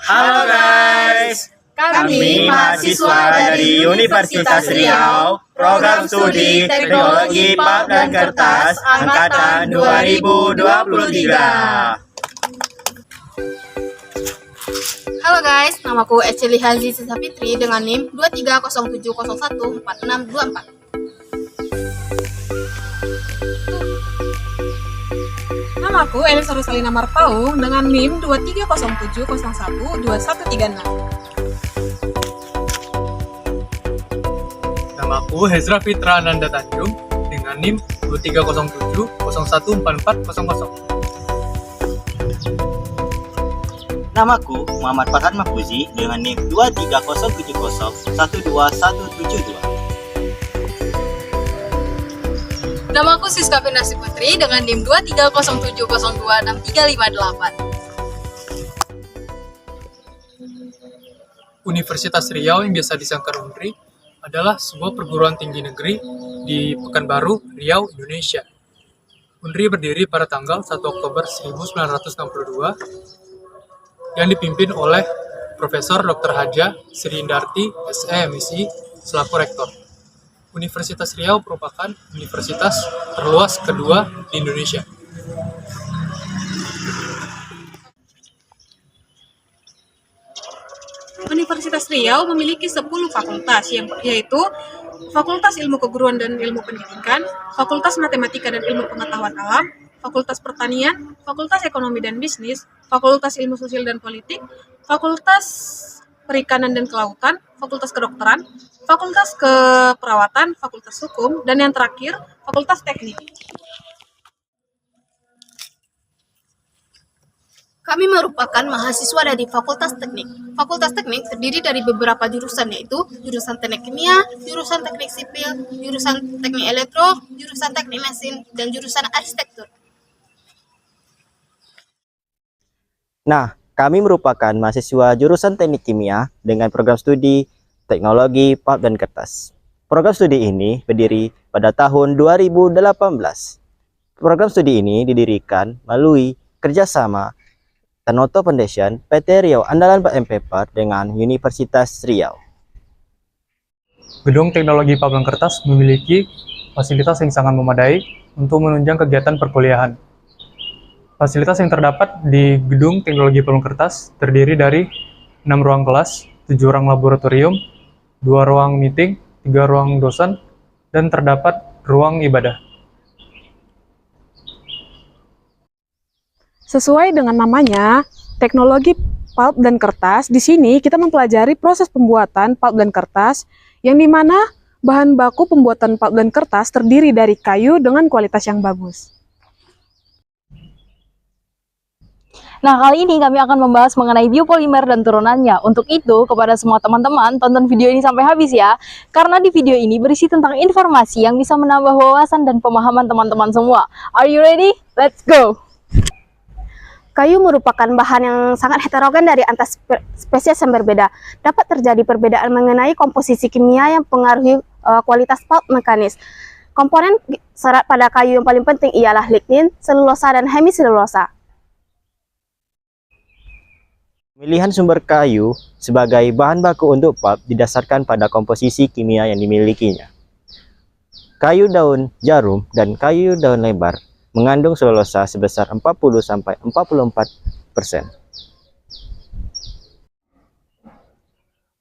Halo guys, kami mahasiswa dari Universitas Riau, program studi Teknologi Pulp dan Kertas angkatan 2023. Halo guys, namaku Eceli Hazi Sisa Fitri dengan NIM 2307014624. Namaku Elisa Rosalina Marpaung dengan NIM 2307012136. Namaku Hezra Fitra Ananda Tanjung dengan NIM 2307014400. Namaku Muhammad Farhan Mahfuzi dengan NIM 2307012172. Namaku Siska Finasi Putri dengan NIM 2307026358. Universitas Riau yang biasa disangka UNRI adalah sebuah perguruan tinggi negeri di Pekanbaru, Riau, Indonesia. UNRI berdiri pada tanggal 1 Oktober 1962 yang dipimpin oleh Profesor Dr. Haja Sri Indarti, SE MSI, selaku rektor. Universitas Riau merupakan universitas terluas kedua di Indonesia. Universitas Riau memiliki 10 fakultas, yaitu Fakultas Ilmu Keguruan dan Ilmu Pendidikan, Fakultas Matematika dan Ilmu Pengetahuan Alam, Fakultas Pertanian, Fakultas Ekonomi dan Bisnis, Fakultas Ilmu Sosial dan Politik, Fakultas Perikanan dan Kelautan, Fakultas Kedokteran, Fakultas Keperawatan, Fakultas Hukum, dan yang terakhir, Fakultas Teknik. Kami merupakan mahasiswa dari Fakultas Teknik. Fakultas Teknik terdiri dari beberapa jurusan, yaitu jurusan Teknik Kimia, jurusan Teknik Sipil, jurusan Teknik Elektro, jurusan Teknik Mesin, dan jurusan Arsitektur. Nah, kami merupakan mahasiswa jurusan Teknik Kimia dengan program studi Teknologi Pulp dan Kertas. Program studi ini berdiri pada tahun 2018. Program studi ini didirikan melalui kerjasama Tanoto Foundation, PT Riau Andalan 4MP4 dengan Universitas Riau. Gedung Teknologi Pulp dan Kertas memiliki fasilitas yang sangat memadai untuk menunjang kegiatan perkuliahan. Fasilitas yang terdapat di Gedung Teknologi Pulp dan Kertas terdiri dari 6 ruang kelas, 7 ruang laboratorium, 2 ruang meeting, 3 ruang dosen, dan terdapat ruang ibadah. Sesuai dengan namanya, teknologi pulp dan kertas, di sini kita mempelajari proses pembuatan pulp dan kertas, yang dimana bahan baku pembuatan pulp dan kertas terdiri dari kayu dengan kualitas yang bagus. Nah, kali ini kami akan membahas mengenai biopolimer dan turunannya. Untuk itu, kepada semua teman-teman, tonton video ini sampai habis ya. Karena di video ini berisi tentang informasi yang bisa menambah wawasan dan pemahaman teman-teman semua. Are you ready? Let's go! Kayu merupakan bahan yang sangat heterogen dari antar spesies yang berbeda. Dapat terjadi perbedaan mengenai komposisi kimia yang mempengaruhi kualitas pulp mekanis. Komponen serat pada kayu yang paling penting ialah lignin, selulosa, dan hemiselulosa. Pemilihan sumber kayu sebagai bahan baku untuk pulp didasarkan pada komposisi kimia yang dimilikinya. Kayu daun jarum dan kayu daun lebar mengandung selulosa sebesar 40–44%.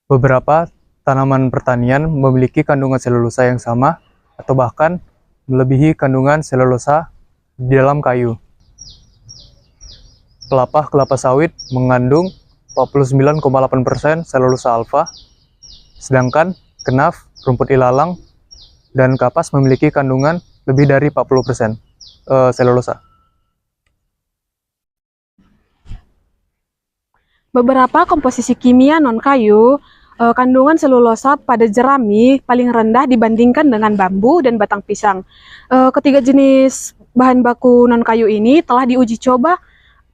Beberapa tanaman pertanian memiliki kandungan selulosa yang sama atau bahkan melebihi kandungan selulosa di dalam kayu. Kelapa sawit mengandung 49,8% selulosa alfa, sedangkan kenaf, rumput ilalang, dan kapas memiliki kandungan lebih dari 40% selulosa. Beberapa komposisi kimia non-kayu, kandungan selulosa pada jerami paling rendah dibandingkan dengan bambu dan batang pisang. Ketiga jenis bahan baku non-kayu ini telah diuji coba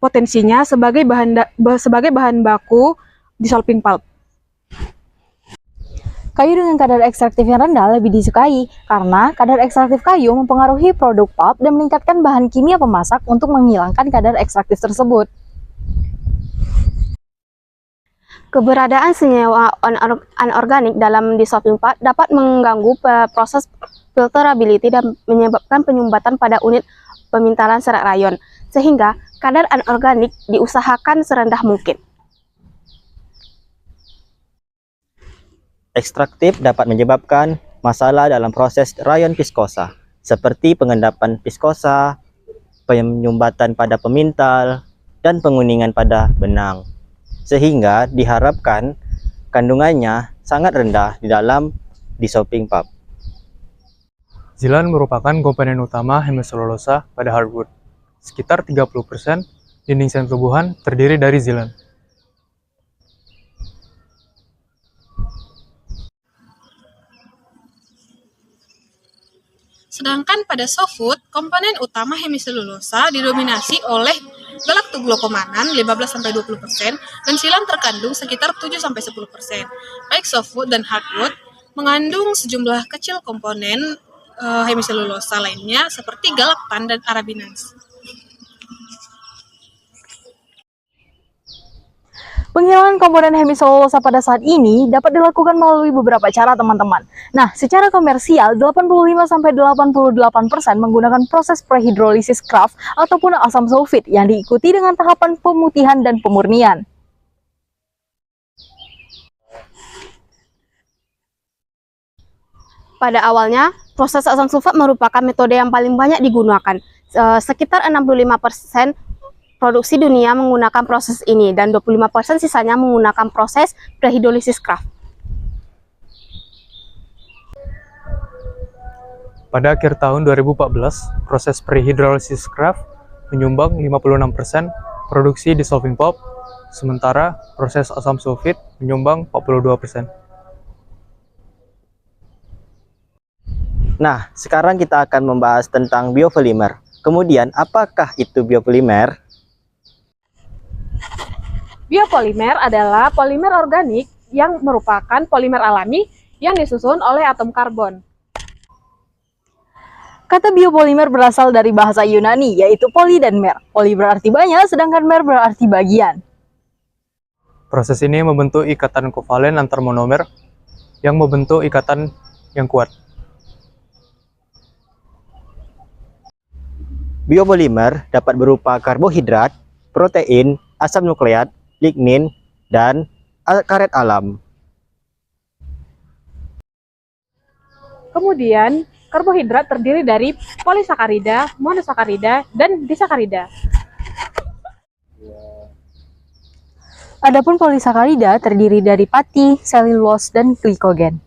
potensinya sebagai bahan baku dissolving pulp. Kayu dengan kadar ekstraktif yang rendah lebih disukai karena kadar ekstraktif kayu mempengaruhi produk pulp dan meningkatkan bahan kimia pemasak untuk menghilangkan kadar ekstraktif tersebut. Keberadaan senyawa anorganik dalam dissolving pulp dapat mengganggu proses filterability dan menyebabkan penyumbatan pada unit pemintalan serat rayon, sehingga kadar anorganik diusahakan serendah mungkin. Ekstraktif dapat menyebabkan masalah dalam proses rayon viskosa, seperti pengendapan viskosa, penyumbatan pada pemintal, dan penguningan pada benang. Sehingga diharapkan kandungannya sangat rendah di dalam dissolving pulp. Zilan merupakan komponen utama hemiselulosa pada hardwood. Sekitar 30% dinding sel tumbuhan terdiri dari zilan. Sedangkan pada softwood, komponen utama hemiselulosa didominasi oleh galactoglucomanan 15-20% dan silan terkandung sekitar 7-10%. Baik softwood dan hardwood mengandung sejumlah kecil komponen hemiselulosa lainnya seperti galaktan dan arabinase. Penghilangan komponen hemiselulosa pada saat ini dapat dilakukan melalui beberapa cara, teman-teman. Nah, secara komersial, 85-88% menggunakan proses prehidrolisis Kraft ataupun asam sulfit yang diikuti dengan tahapan pemutihan dan pemurnian. Pada awalnya, proses asam sulfat merupakan metode yang paling banyak digunakan. Sekitar 65% produksi dunia menggunakan proses ini dan 25% sisanya menggunakan proses prehidrolisis Kraft. Pada akhir tahun 2014, proses prehidrolisis Kraft menyumbang 56% produksi dissolving pulp, sementara proses asam sulfit menyumbang 42%. Nah, sekarang kita akan membahas tentang biopolimer. Kemudian, apakah itu biopolimer? Biopolimer adalah polimer organik yang merupakan polimer alami yang disusun oleh atom karbon. Kata biopolimer berasal dari bahasa Yunani, yaitu poli dan mer. Poli berarti banyak, sedangkan mer berarti bagian. Proses ini membentuk ikatan kovalen antar monomer yang membentuk ikatan yang kuat. Biopolimer dapat berupa karbohidrat, protein, asam nukleat, lignin, dan karet alam. Kemudian, karbohidrat terdiri dari polisakarida, monosakarida, dan disakarida. Adapun polisakarida terdiri dari pati, selulose, dan glikogen.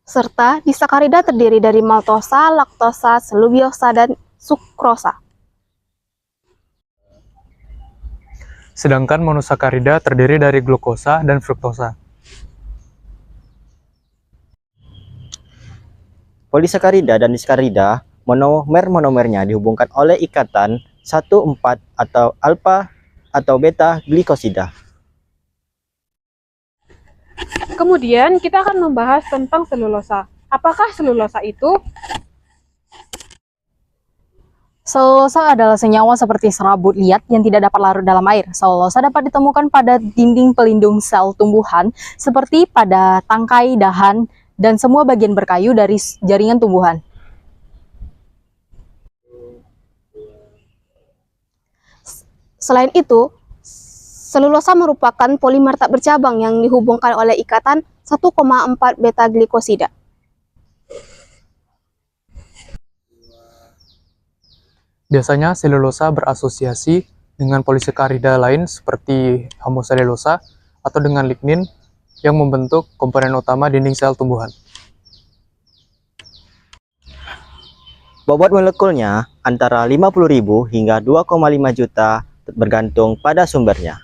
Serta disakarida terdiri dari maltosa, laktosa, selubiosa, dan sukrosa. Sedangkan monosakarida terdiri dari glukosa dan fruktosa. Polisakarida dan disakarida, monomernya dihubungkan oleh ikatan 1,4 atau alfa atau beta glikosida. Kemudian, kita akan membahas tentang selulosa. Apakah selulosa itu? Selulosa adalah senyawa seperti serabut liat yang tidak dapat larut dalam air. Selulosa dapat ditemukan pada dinding pelindung sel tumbuhan seperti pada tangkai, dahan, dan semua bagian berkayu dari jaringan tumbuhan. Selain itu, selulosa merupakan polimer tak bercabang yang dihubungkan oleh ikatan 1,4 beta glikosida. Biasanya selulosa berasosiasi dengan polisakarida lain seperti homoselulosa atau dengan lignin yang membentuk komponen utama dinding sel tumbuhan. Bobot molekulnya antara 50.000 hingga 2,5 juta bergantung pada sumbernya.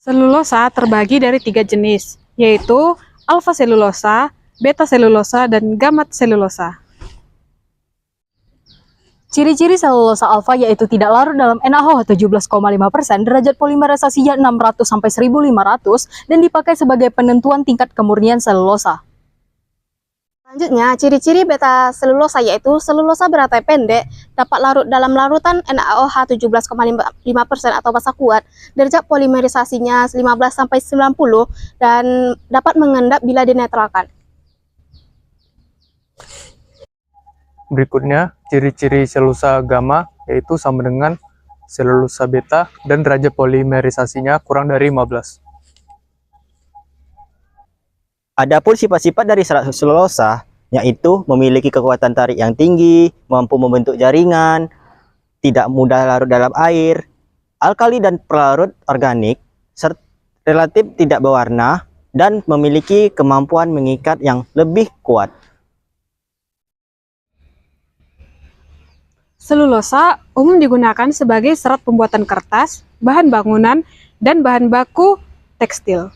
Selulosa terbagi dari 3 jenis, yaitu alfa selulosa, beta selulosa, dan gamma selulosa. Ciri-ciri selulosa alfa yaitu tidak larut dalam NaOH 17,5%, derajat polimerisasinya 600-1500, dan dipakai sebagai penentuan tingkat kemurnian selulosa. Selanjutnya, ciri-ciri beta selulosa yaitu selulosa berantai pendek, dapat larut dalam larutan NaOH 17,5% atau basa kuat, derajat polimerisasinya 15-90 dan dapat mengendap bila dinetralkan. Berikutnya, ciri-ciri selulosa gamma yaitu sama dengan selulosa beta dan derajat polimerisasinya kurang dari 15. Adapun sifat-sifat dari serat selulosa, yaitu memiliki kekuatan tarik yang tinggi, mampu membentuk jaringan, tidak mudah larut dalam air, alkali dan pelarut organik, relatif tidak berwarna, dan memiliki kemampuan mengikat yang lebih kuat. Selulosa umum digunakan sebagai serat pembuatan kertas, bahan bangunan, dan bahan baku tekstil.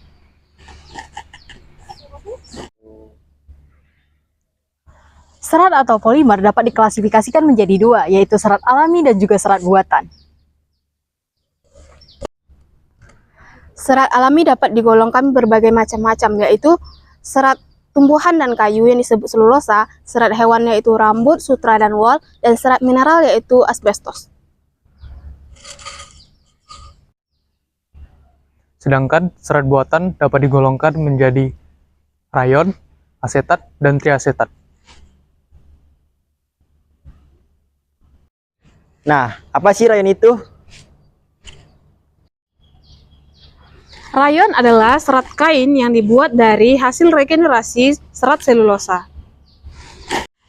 Serat atau polimer dapat diklasifikasikan menjadi dua, yaitu serat alami dan juga serat buatan. Serat alami dapat digolongkan berbagai macam-macam, yaitu serat tumbuhan dan kayu yang disebut selulosa, serat hewan yaitu rambut, sutra, dan wol, dan serat mineral yaitu asbestos. Sedangkan serat buatan dapat digolongkan menjadi rayon, asetat, dan triasetat. Nah, apa sih rayon itu? Rayon adalah serat kain yang dibuat dari hasil regenerasi serat selulosa.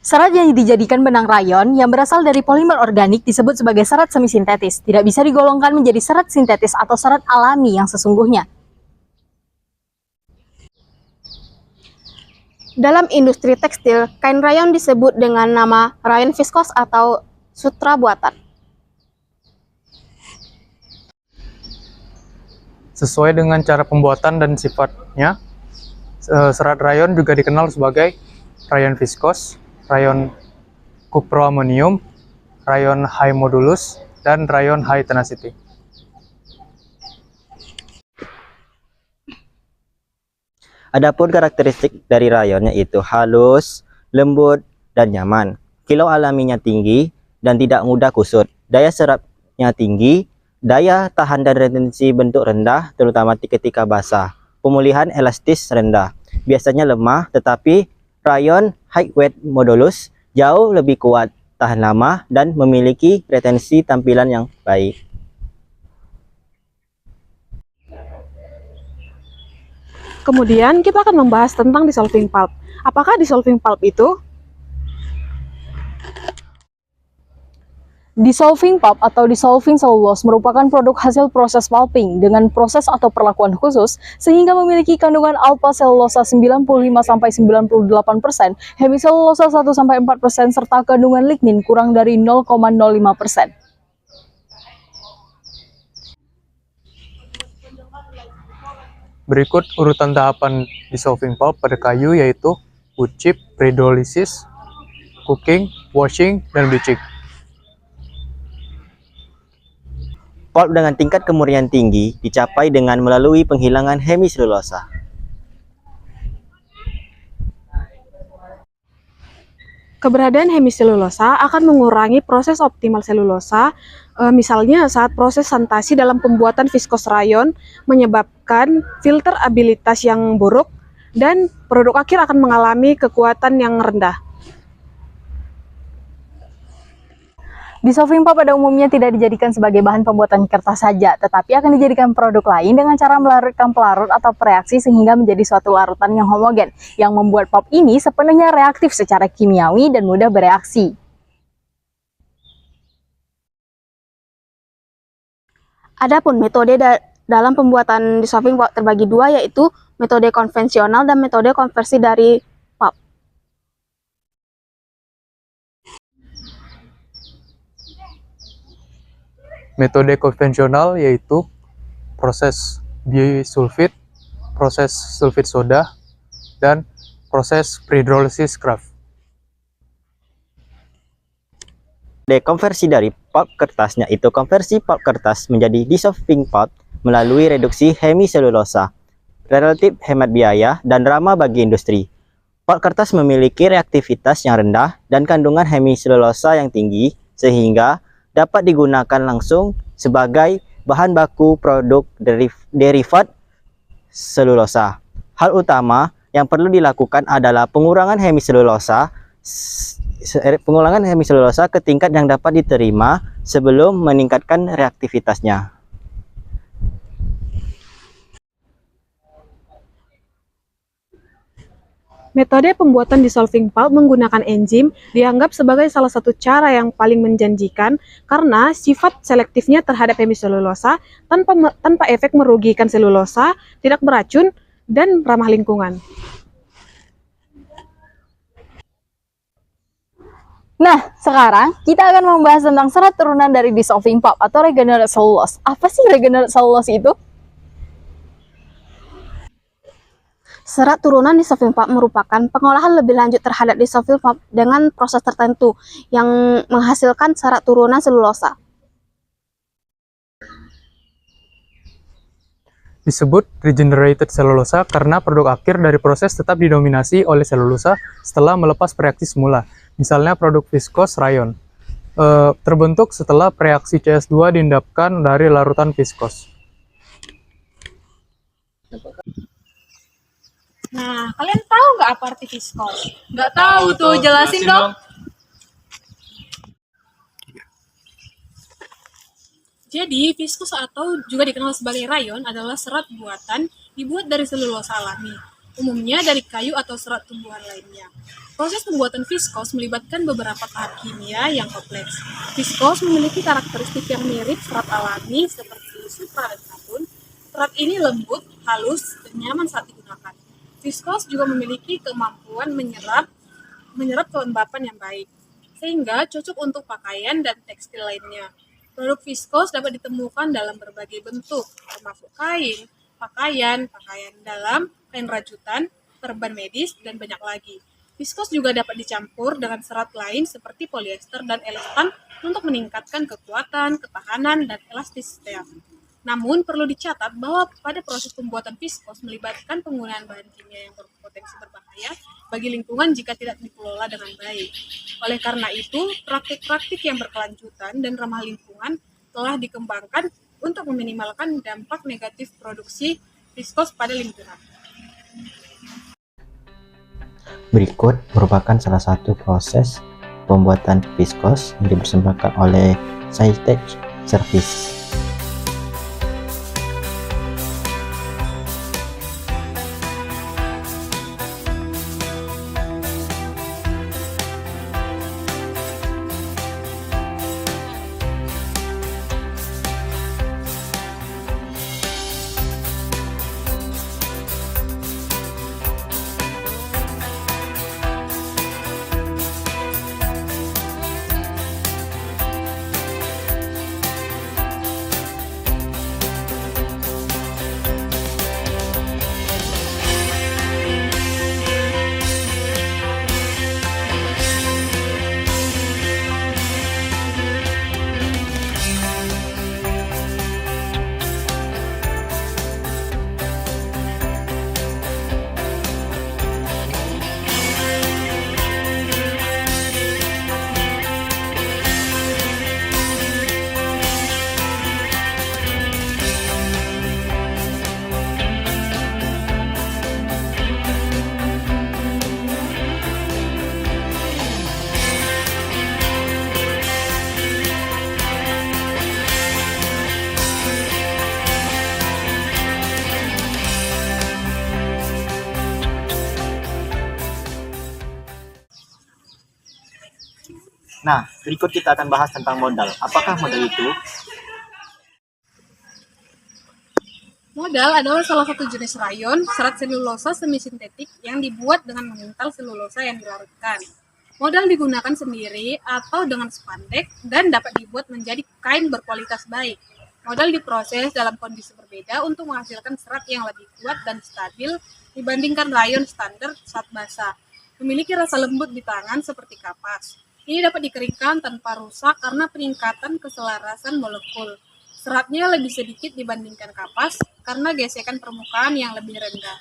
Serat yang dijadikan benang rayon yang berasal dari polimer organik disebut sebagai serat semisintetis. Tidak bisa digolongkan menjadi serat sintetis atau serat alami yang sesungguhnya. Dalam industri tekstil, kain rayon disebut dengan nama rayon viskos atau sutra buatan. Sesuai dengan cara pembuatan dan sifatnya, serat rayon juga dikenal sebagai rayon viskos, rayon kuproamonium, rayon high modulus, dan rayon high tenacity. Adapun karakteristik dari rayonnya itu halus, lembut, dan nyaman. Kilau alaminya tinggi dan tidak mudah kusut. Daya serapnya tinggi, daya tahan dan retensi bentuk rendah, terutama ketika basah. Pemulihan elastis rendah. Biasanya lemah, tetapi rayon high weight modulus jauh lebih kuat, tahan lama, dan memiliki retensi tampilan yang baik. Kemudian kita akan membahas tentang dissolving pulp. Apakah dissolving pulp itu? Dissolving pulp atau dissolving cellulose merupakan produk hasil proses pulping dengan proses atau perlakuan khusus sehingga memiliki kandungan alpha selulosa 95-98%, hemiselulosa 1-4% serta kandungan lignin kurang dari 0,05%. Berikut urutan tahapan dissolving pulp pada kayu yaitu wood chip, hydrolysis, cooking, washing, dan bleaching. Pulp dengan tingkat kemurnian tinggi dicapai dengan melalui penghilangan hemiselulosa. Keberadaan hemiselulosa akan mengurangi proses optimal selulosa, misalnya saat proses santasi dalam pembuatan viskos rayon menyebabkan filterabilitas yang buruk dan produk akhir akan mengalami kekuatan yang rendah. Dissolving pulp pada umumnya tidak dijadikan sebagai bahan pembuatan kertas saja, tetapi akan dijadikan produk lain dengan cara melarutkan pelarut atau pereaksi sehingga menjadi suatu larutan yang homogen, yang membuat pulp ini sepenuhnya reaktif secara kimiawi dan mudah bereaksi. Adapun metode dalam pembuatan dissolving pulp terbagi dua, yaitu metode konvensional dan metode konversi dari pulp. Metode konvensional yaitu proses bisulfit, proses sulfit soda, dan proses prehidrolisis Kraft. Konversi dari pulp kertasnya itu konversi pulp kertas menjadi dissolving pulp melalui reduksi hemiselulosa, relatif hemat biaya dan ramah bagi industri. Pulp kertas memiliki reaktivitas yang rendah dan kandungan hemiselulosa yang tinggi sehingga dapat digunakan langsung sebagai bahan baku produk derivat selulosa. Hal utama yang perlu dilakukan adalah pengurangan hemiselulosa ke tingkat yang dapat diterima sebelum meningkatkan reaktivitasnya. Metode pembuatan dissolving pulp menggunakan enzim dianggap sebagai salah satu cara yang paling menjanjikan karena sifat selektifnya terhadap hemiselulosa tanpa efek merugikan selulosa, tidak beracun, dan ramah lingkungan. Nah, sekarang kita akan membahas tentang serat turunan dari dissolving pulp atau regenerate cellulose. Apa sih regenerate cellulose itu? Serat turunan dissolving pulp merupakan pengolahan lebih lanjut terhadap dissolving pulp dengan proses tertentu yang menghasilkan serat turunan selulosa. Disebut regenerated cellulose karena produk akhir dari proses tetap didominasi oleh selulosa setelah melepas reaksi semula. Misalnya produk viskos rayon terbentuk setelah reaksi CS2 diendapkan dari larutan viskos. Nah, kalian tahu nggak apa arti viskos? Nggak tahu tuh, jelasin dong. Jadi, viskos atau juga dikenal sebagai rayon adalah serat buatan dibuat dari selulosa alami, umumnya dari kayu atau serat tumbuhan lainnya. Proses pembuatan viskos melibatkan beberapa tahap kimia yang kompleks. Viskos memiliki karakteristik yang mirip serat alami seperti supra dan karbon. Serat ini lembut, halus, dan nyaman saat digunakan. Viskos juga memiliki kemampuan menyerap kelembapan yang baik, sehingga cocok untuk pakaian dan tekstil lainnya. Produk viskos dapat ditemukan dalam berbagai bentuk, termasuk kain, pakaian dalam, kain rajutan, perban medis, dan banyak lagi. Viskos juga dapat dicampur dengan serat lain seperti polyester dan elastan untuk meningkatkan kekuatan, ketahanan, dan elastisitas. Namun, perlu dicatat bahwa pada proses pembuatan viskos melibatkan penggunaan bahan kimia yang berpotensi berbahaya bagi lingkungan jika tidak dikelola dengan baik. Oleh karena itu, praktik-praktik yang berkelanjutan dan ramah lingkungan telah dikembangkan untuk meminimalkan dampak negatif produksi viskos pada lingkungan. Berikut merupakan salah satu proses pembuatan viskos yang dipersembahkan oleh Scitech Service. Nah, berikut kita akan bahas tentang modal. Apakah modal itu? Modal adalah salah satu jenis rayon, serat selulosa semi-sintetik yang dibuat dengan mengental selulosa yang dilarutkan. Modal digunakan sendiri atau dengan spandek dan dapat dibuat menjadi kain berkualitas baik. Modal diproses dalam kondisi berbeda untuk menghasilkan serat yang lebih kuat dan stabil dibandingkan rayon standar saat basah. Memiliki rasa lembut di tangan seperti kapas. Ini dapat dikeringkan tanpa rusak karena peningkatan keselarasan molekul. Seratnya lebih sedikit dibandingkan kapas karena gesekan permukaan yang lebih rendah.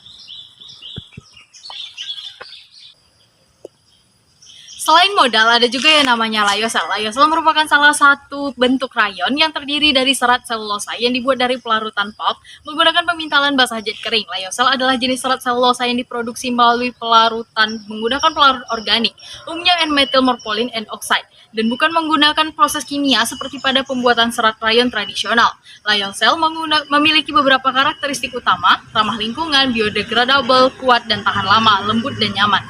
Selain modal, ada juga yang namanya lyocell. Lyocell merupakan salah satu bentuk rayon yang terdiri dari serat selulosa yang dibuat dari pelarutan pulp menggunakan pemintalan basah jet kering. Lyocell adalah jenis serat selulosa yang diproduksi melalui pelarutan menggunakan pelarut organik, umumnya N-methyl morpholin and oxide, dan bukan menggunakan proses kimia seperti pada pembuatan serat rayon tradisional. Lyocell memiliki beberapa karakteristik utama, ramah lingkungan, biodegradable, kuat dan tahan lama, lembut dan nyaman.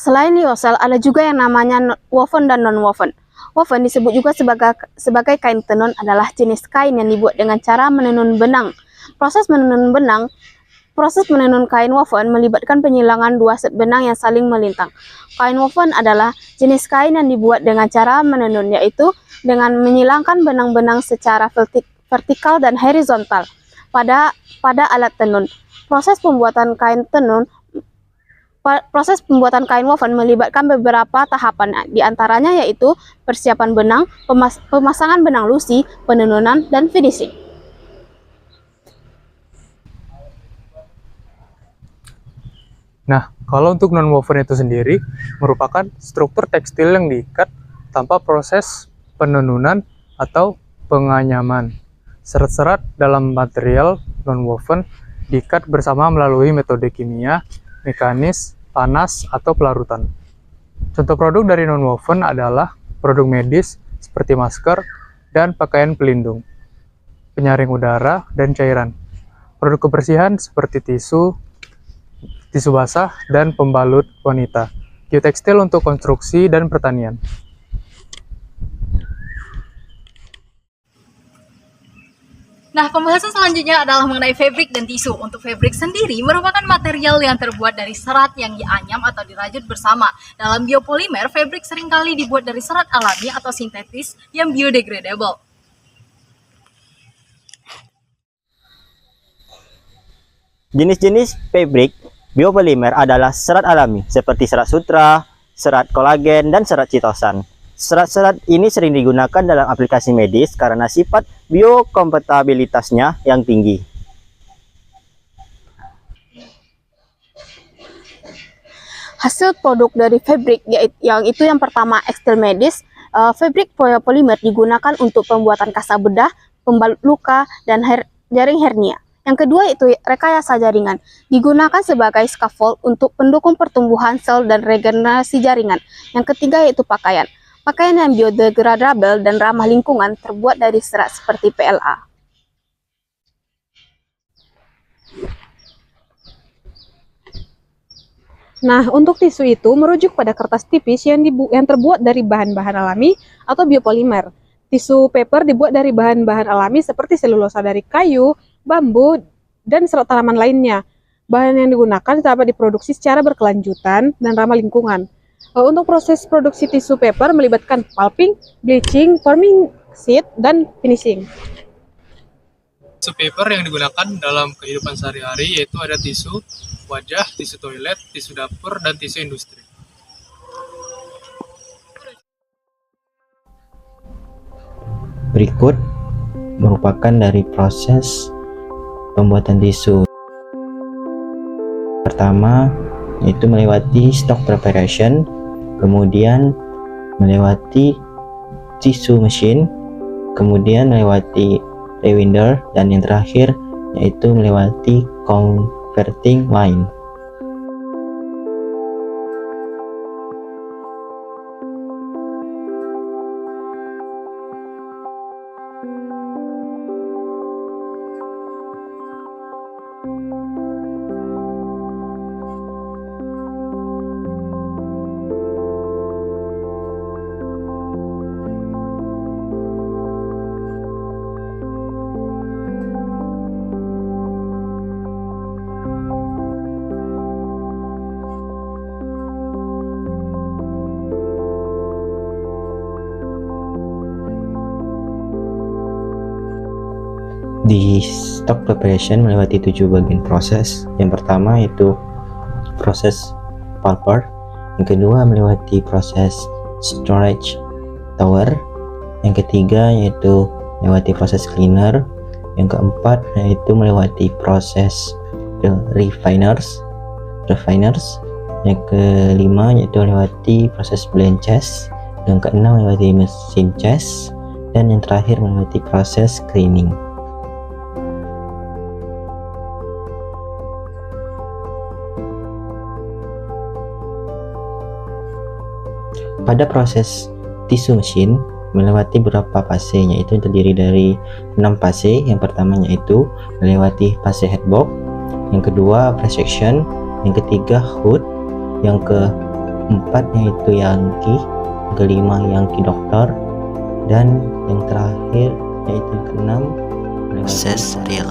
Selain lyocell, ada juga yang namanya woven dan non-woven. Woven disebut juga sebagai kain tenun adalah jenis kain yang dibuat dengan cara menenun benang. Proses menenun kain woven melibatkan penyilangan dua set benang yang saling melintang. Kain woven adalah jenis kain yang dibuat dengan cara menenun, yaitu dengan menyilangkan benang-benang secara vertikal dan horizontal pada alat tenun. Proses pembuatan kain woven melibatkan beberapa tahapan, di antaranya yaitu persiapan benang, pemasangan benang lusi, penenunan, dan finishing. Nah, kalau untuk non-woven itu sendiri merupakan struktur tekstil yang diikat tanpa proses penenunan atau penganyaman. Serat-serat dalam material non-woven diikat bersama melalui metode kimia, mekanis, panas, atau pelarutan. Contoh produk dari non-woven adalah produk medis seperti masker dan pakaian pelindung, penyaring udara, dan cairan. Produk kebersihan seperti tisu basah, dan pembalut wanita. Geotekstil untuk konstruksi dan pertanian. Nah, pembahasan selanjutnya adalah mengenai fabric dan tisu. Untuk fabric sendiri merupakan material yang terbuat dari serat yang dianyam atau dirajut bersama. Dalam biopolimer, fabric seringkali dibuat dari serat alami atau sintetis yang biodegradable. Jenis-jenis fabric biopolimer adalah serat alami seperti serat sutra, serat kolagen, dan serat chitosan. Serat-serat ini sering digunakan dalam aplikasi medis karena sifat biokompatibilitasnya yang tinggi. Hasil produk dari fabric yaitu yang pertama tekstil medis. Fabric biopolimer digunakan untuk pembuatan kasa bedah, pembalut luka, dan jaring hernia. Yang kedua itu rekayasa jaringan, digunakan sebagai scaffold untuk pendukung pertumbuhan sel dan regenerasi jaringan. Yang ketiga yaitu pakaian. Pakaian yang biodegradable dan ramah lingkungan terbuat dari serat seperti PLA. Nah, untuk tisu itu merujuk pada kertas tipis yang terbuat dari bahan-bahan alami atau biopolimer. Tisu paper dibuat dari bahan-bahan alami seperti selulosa dari kayu, bambu, dan serat tanaman lainnya. Bahan yang digunakan dapat diproduksi secara berkelanjutan dan ramah lingkungan. Untuk proses produksi tisu paper melibatkan pulping, bleaching, forming sheet, dan finishing. Tisu paper yang digunakan dalam kehidupan sehari-hari yaitu ada tisu wajah, tisu toilet, tisu dapur, dan tisu industri. Berikut merupakan dari proses pembuatan tisu. Pertama, yaitu melewati stock preparation, kemudian melewati tisu mesin, kemudian melewati rewinder, dan yang terakhir yaitu melewati converting line. Di stock preparation melewati 7 bagian proses. Yang pertama yaitu proses pulper, yang kedua melewati proses storage tower, yang ketiga yaitu melewati proses cleaner, yang keempat yaitu melewati proses yaitu refiners. Yang kelima yaitu melewati proses blend chest, yang keenam melewati mesin chest, dan yang terakhir melewati proses cleaning. Pada proses tisu mesin melewati beberapa fase, yaitu terdiri dari 6 fase. Yang pertamanya itu melewati fase headbox, yang kedua press section, yang ketiga hood, yang keempat yaitu Yankee, yang kelima Yankee Doctor, dan yang terakhir yaitu yang keenam proses reel.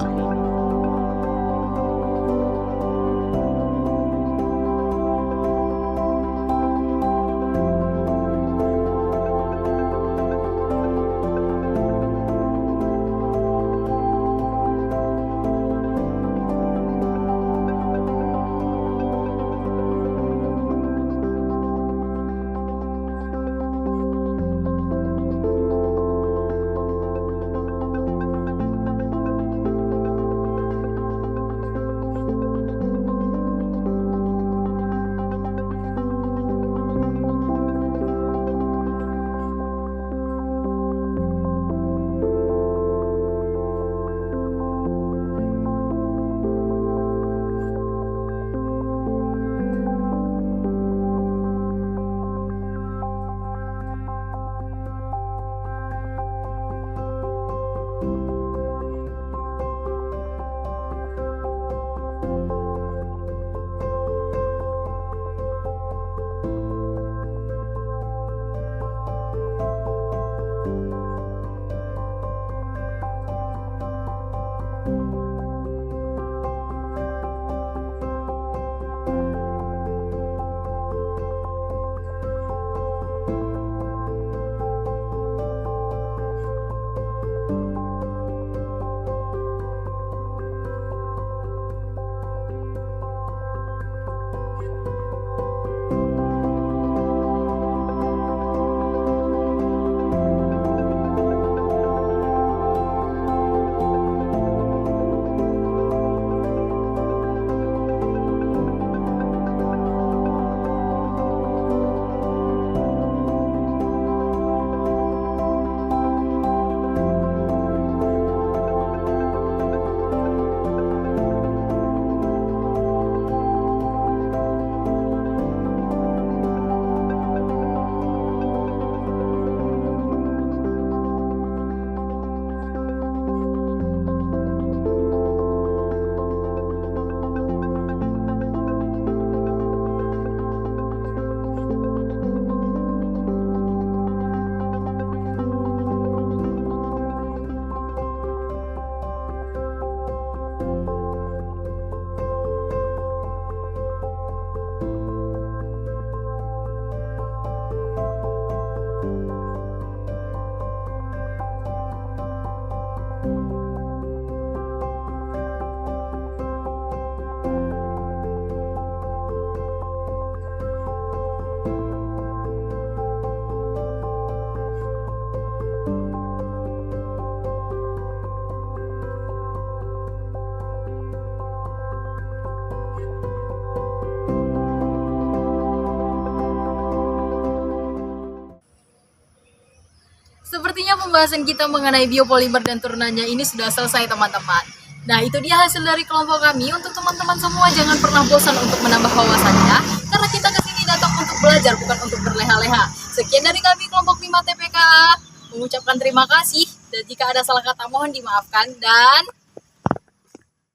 Sepertinya pembahasan kita mengenai biopolimer dan turunannya ini sudah selesai, teman-teman. Nah, itu dia hasil dari kelompok kami. Untuk teman-teman semua, jangan pernah bosan untuk menambah wawasannya, karena kita kesini datang untuk belajar, bukan untuk berleha-leha. Sekian dari kami, kelompok 5 TPKA. Mengucapkan terima kasih, dan jika ada salah kata mohon dimaafkan, dan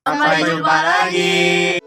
Sampai jumpa lagi.